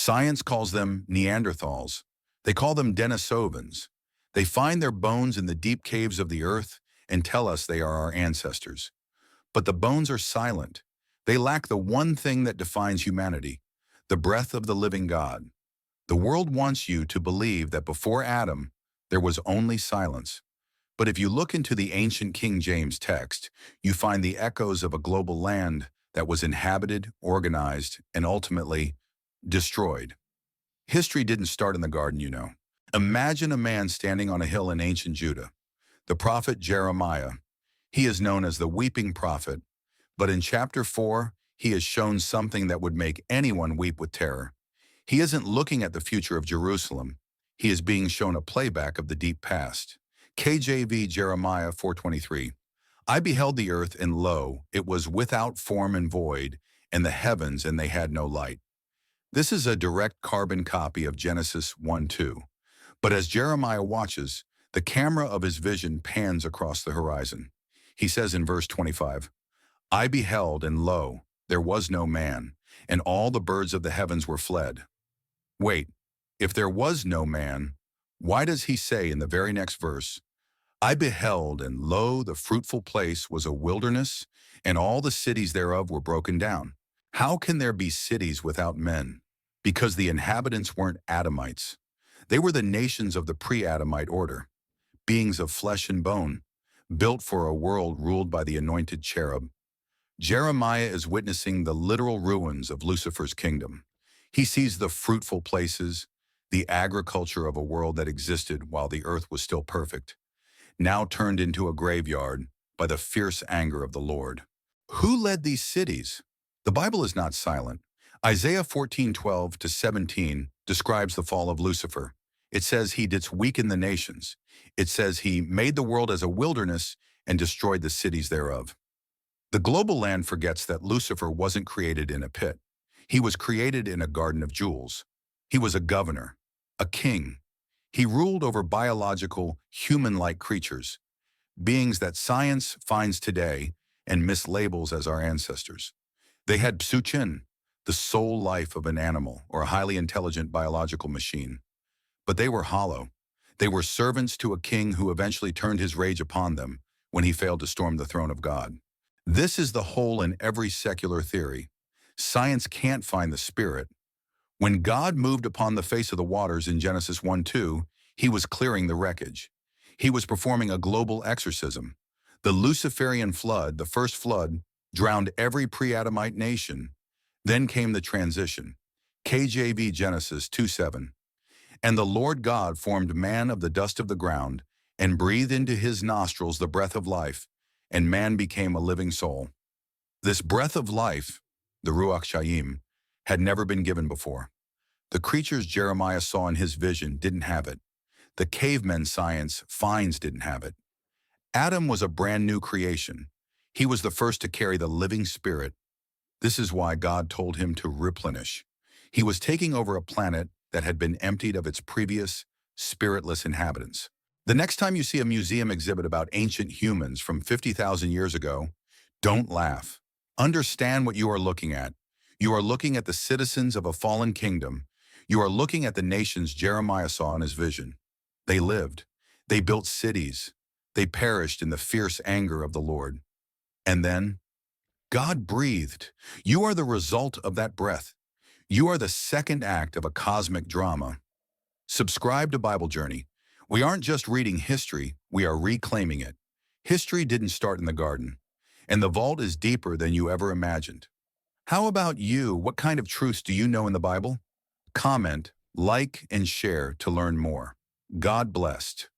Science calls them Neanderthals. They call them Denisovans. They find their bones in the deep caves of the earth and tell us they are our ancestors. But the bones are silent. They lack the one thing that defines humanity, the breath of the living God. The world wants you to believe that before Adam, there was only silence. But if you look into the ancient King James text, you find the echoes of a global land that was inhabited, organized, and ultimately destroyed. History didn't start in the garden, you know. Imagine a man standing on a hill in ancient Judah, the prophet Jeremiah. He is known as the weeping prophet, but in chapter 4, he is shown something that would make anyone weep with terror. He isn't looking at the future of Jerusalem. He is being shown a playback of the deep past. KJV Jeremiah 4:23. I beheld the earth, and lo, it was without form and void, and the heavens, and they had no light. This is a direct carbon copy of Genesis 1:2. But as Jeremiah watches, the camera of his vision pans across the horizon. He says in verse 25, I beheld, and lo, there was no man, and all the birds of the heavens were fled. Wait, if there was no man, why does he say in the very next verse, I beheld, and lo, the fruitful place was a wilderness, and all the cities thereof were broken down? How can there be cities without men? Because the inhabitants weren't Adamites. They were the nations of the pre-Adamite order, beings of flesh and bone, built for a world ruled by the anointed cherub. Jeremiah is witnessing the literal ruins of Lucifer's kingdom. He sees the fruitful places, the agriculture of a world that existed while the earth was still perfect, now turned into a graveyard by the fierce anger of the Lord. Who led these cities? The Bible is not silent. Isaiah 14:12-17 describes the fall of Lucifer. It says he did weaken the nations. It says he made the world as a wilderness and destroyed the cities thereof. The global land forgets that Lucifer wasn't created in a pit. He was created in a garden of jewels. He was a governor, a king. He ruled over biological, human-like creatures, beings that science finds today and mislabels as our ancestors. They had psuchin, the soul life of an animal or a highly intelligent biological machine. But they were hollow. They were servants to a king who eventually turned his rage upon them when he failed to storm the throne of God. This is the hole in every secular theory. Science can't find the spirit. When God moved upon the face of the waters in Genesis 1:2, he was clearing the wreckage. He was performing a global exorcism. The Luciferian flood, the first flood, drowned every pre-Adamite nation. Then came the transition. KJV Genesis 2:7. And the Lord God formed man of the dust of the ground and breathed into his nostrils the breath of life, and man became a living soul. This breath of life, the Ruach Shayim, had never been given before. The creatures Jeremiah saw in his vision didn't have it. The cavemen science finds didn't have it. Adam was a brand new creation. He was the first to carry the living spirit. This is why God told him to replenish. He was taking over a planet that had been emptied of its previous, spiritless inhabitants. The next time you see a museum exhibit about ancient humans from 50,000 years ago, don't laugh. Understand what you are looking at. You are looking at the citizens of a fallen kingdom. You are looking at the nations Jeremiah saw in his vision. They lived. They built cities. They perished in the fierce anger of the Lord. And then, God breathed. You are the result of that breath. You are the second act of a cosmic drama. Subscribe to Bible Journey. We aren't just reading history, we are reclaiming it. History didn't start in the garden, and the vault is deeper than you ever imagined. How about you? What kind of truths do you know in the Bible? Comment, like, and share to learn more. God blessed.